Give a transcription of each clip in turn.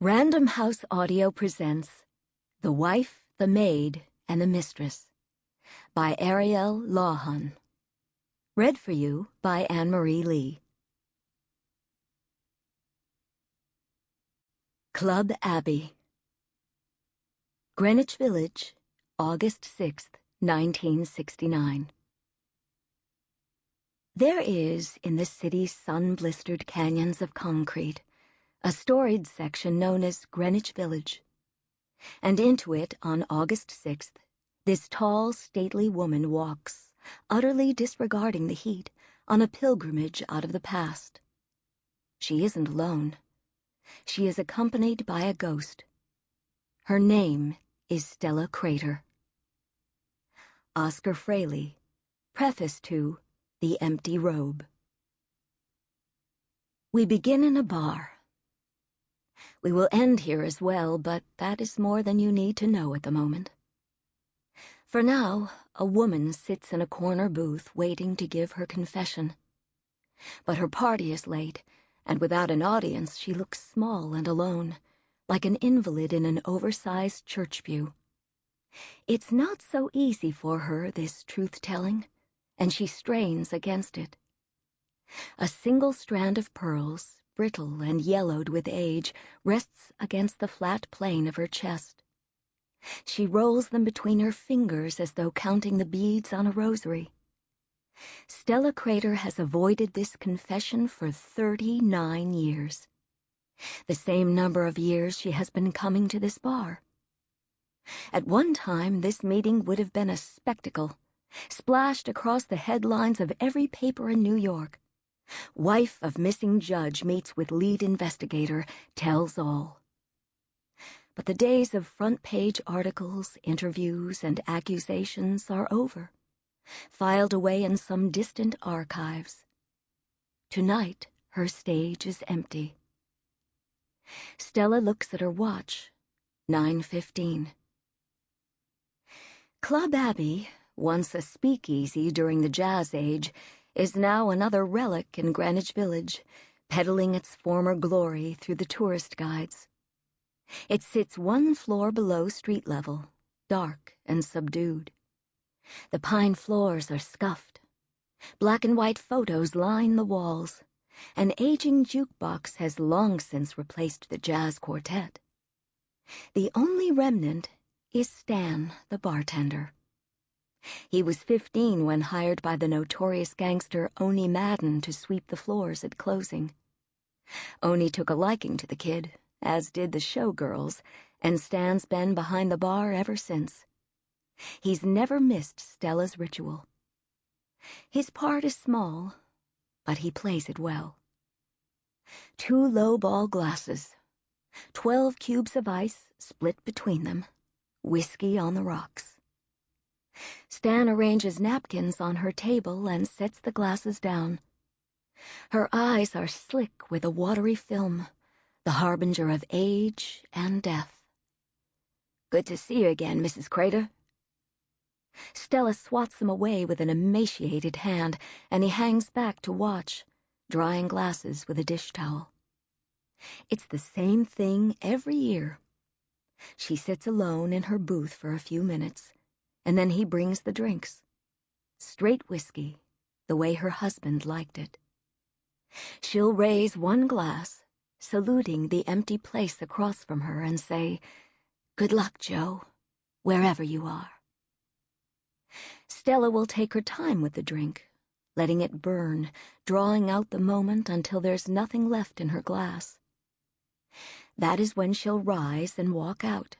Random House Audio presents The Wife, the Maid, and the Mistress by Ariel Lawhon. Read for you by Anne-Marie Lee. Club Abbey, Greenwich Village, August 6th, 1969. There is, in the city's sun-blistered canyons of concrete, a storied section known as Greenwich Village. And into it, on August 6th, this tall, stately woman walks, utterly disregarding the heat, on a pilgrimage out of the past. She isn't alone. She is accompanied by a ghost. Her name is Stella Crater. Oscar Fraley, preface to The Empty Robe. We begin in a bar. We will end here as well, but that is more than you need to know at the moment. For now, a woman sits in a corner booth waiting to give her confession. But her party is late, and without an audience she looks small and alone, like an invalid in an oversized church pew. It's not so easy for her, this truth-telling, and she strains against it. A single strand of pearls, brittle and yellowed with age, rests against the flat plane of her chest. She rolls them between her fingers as though counting the beads on a rosary. Stella Crater has avoided this confession for 39 years. The same number of years she has been coming to this bar. At one time, this meeting would have been a spectacle, splashed across the headlines of every paper in New York. Wife of missing judge meets with lead investigator, tells all. But the days of front-page articles, interviews, and accusations are over, filed away in some distant archives. Tonight, her stage is empty. Stella looks at her watch, 9:15. Club Abbey, once a speakeasy during the Jazz Age, is now another relic in Greenwich Village, peddling its former glory through the tourist guides. It sits one floor below street level, dark and subdued. The pine floors are scuffed. Black and white photos line the walls. An aging jukebox has long since replaced the jazz quartet. The only remnant is Stan, the bartender. He was 15 when hired by the notorious gangster Oni Madden to sweep the floors at closing. Oni took a liking to the kid, as did the showgirls, and Stan's been behind the bar ever since. He's never missed Stella's ritual. His part is small, but he plays it well. 2 low-ball glasses, 12 cubes of ice split between them, whiskey on the rocks. Stan arranges napkins on her table and sets the glasses down. Her eyes are slick with a watery film, the harbinger of age and death. "Good to see you again, Mrs. Crater." Stella swats them away with an emaciated hand, and he hangs back to watch, drying glasses with a dish towel. It's the same thing every year. She sits alone in her booth for a few minutes, and then he brings the drinks. Straight whiskey, the way her husband liked it. She'll raise one glass, saluting the empty place across from her, and say, "Good luck, Joe, wherever you are." Stella will take her time with the drink, letting it burn, drawing out the moment until there's nothing left in her glass. That is when she'll rise and walk out,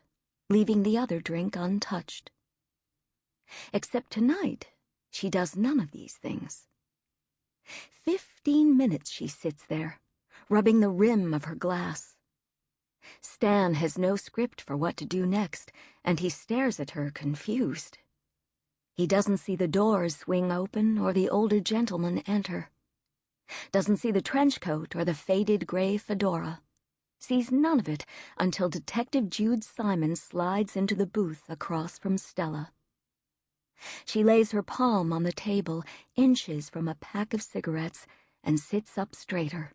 leaving the other drink untouched. Except tonight, she does none of these things. 15 minutes she sits there, rubbing the rim of her glass. Stan has no script for what to do next, and he stares at her confused. He doesn't see the doors swing open or the older gentleman enter. Doesn't see the trench coat or the faded gray fedora. Sees none of it until Detective Jude Simon slides into the booth across from Stella. She lays her palm on the table, inches from a pack of cigarettes, and sits up straighter.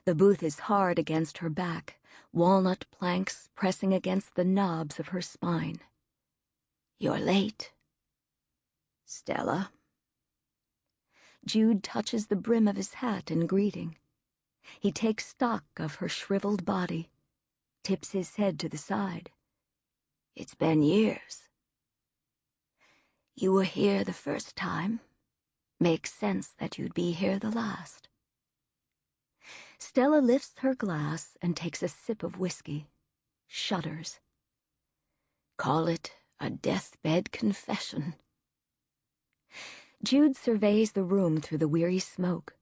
The booth is hard against her back, walnut planks pressing against the knobs of her spine. "You're late." "Stella." Jude touches the brim of his hat in greeting. He takes stock of her shriveled body, tips his head to the side. "It's been years." "You were here the first time. Makes sense that you'd be here the last." Stella lifts her glass and takes a sip of whiskey, shudders. "Call it a deathbed confession." Jude surveys the room through the weary smoke.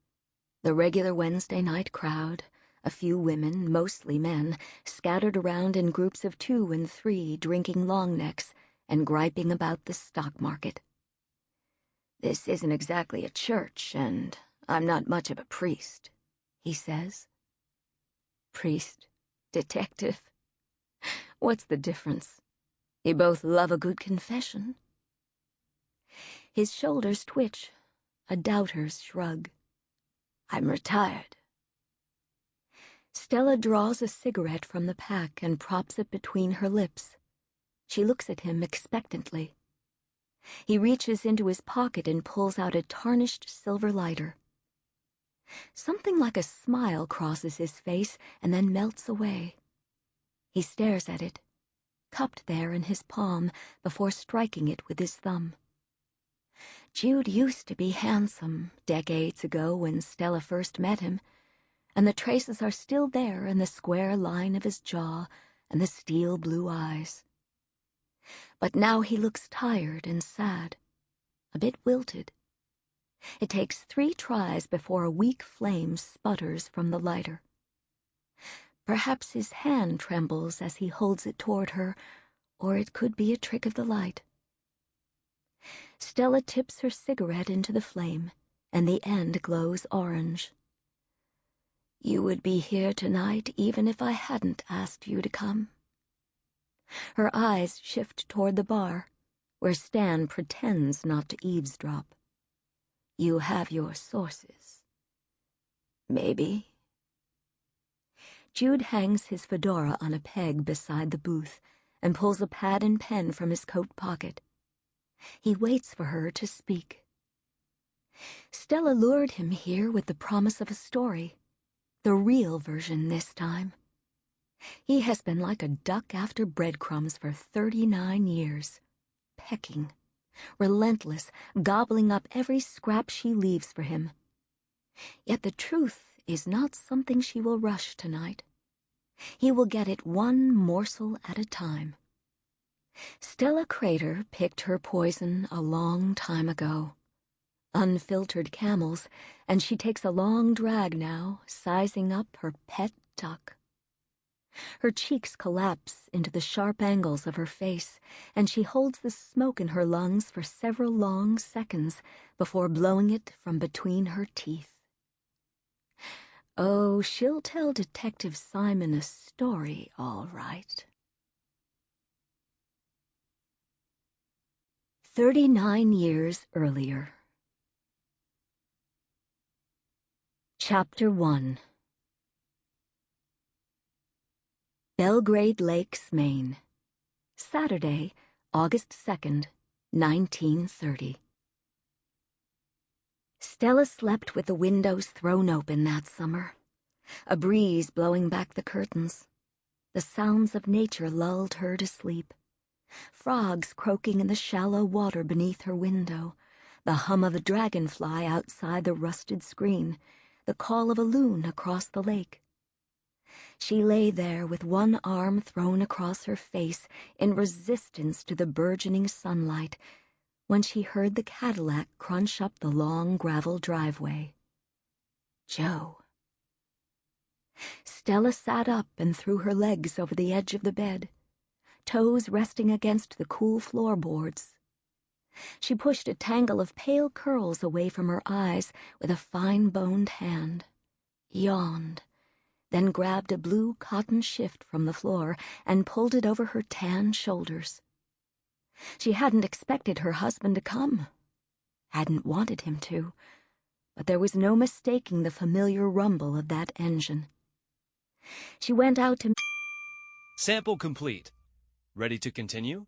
The regular Wednesday night crowd, a few women, mostly men, scattered around in groups of 2 and 3, drinking long necks and griping about the stock market. "This isn't exactly a church, and I'm not much of a priest," he says. "Priest, detective, what's the difference? You both love a good confession." His shoulders twitch, a doubter's shrug. "I'm retired." Stella draws a cigarette from the pack and props it between her lips. She looks at him expectantly. He reaches into his pocket and pulls out a tarnished silver lighter. Something like a smile crosses his face and then melts away. He stares at it, cupped there in his palm, before striking it with his thumb. Jude used to be handsome decades ago when Stella first met him, and the traces are still there in the square line of his jaw and the steel blue eyes. But now he looks tired and sad, a bit wilted. It takes 3 tries before a weak flame sputters from the lighter. Perhaps his hand trembles as he holds it toward her, or it could be a trick of the light. Stella tips her cigarette into the flame, and the end glows orange. "You would be here tonight even if I hadn't asked you to come." Her eyes shift toward the bar, where Stan pretends not to eavesdrop. "You have your sources." "Maybe." Jude hangs his fedora on a peg beside the booth and pulls a pad and pen from his coat pocket. He waits for her to speak. Stella lured him here with the promise of a story, the real version this time. He has been like a duck after breadcrumbs for 39 years, pecking, relentless, gobbling up every scrap she leaves for him. Yet the truth is not something she will rush tonight. He will get it one morsel at a time. Stella Crater picked her poison a long time ago. Unfiltered camels, and she takes a long drag now, sizing up her pet duck. Her cheeks collapse into the sharp angles of her face, and she holds the smoke in her lungs for several long seconds before blowing it from between her teeth. Oh, she'll tell Detective Simon a story, all right. 39 years earlier. Chapter 1. Belgrade Lakes, Maine. Saturday, August 2nd, 1930. Stella slept with the windows thrown open that summer, a breeze blowing back the curtains. The sounds of nature lulled her to sleep. Frogs croaking in the shallow water beneath her window, the hum of a dragonfly outside the rusted screen, the call of a loon across the lake. She lay there with one arm thrown across her face in resistance to the burgeoning sunlight when she heard the Cadillac crunch up the long gravel driveway. Joe. Stella sat up and threw her legs over the edge of the bed, toes resting against the cool floorboards. She pushed a tangle of pale curls away from her eyes with a fine-boned hand, yawned, then grabbed a blue cotton shift from the floor and pulled it over her tan shoulders. She hadn't expected her husband to come, hadn't wanted him to, but there was no mistaking the familiar rumble of that engine. She went out to... Sample complete. Ready to continue?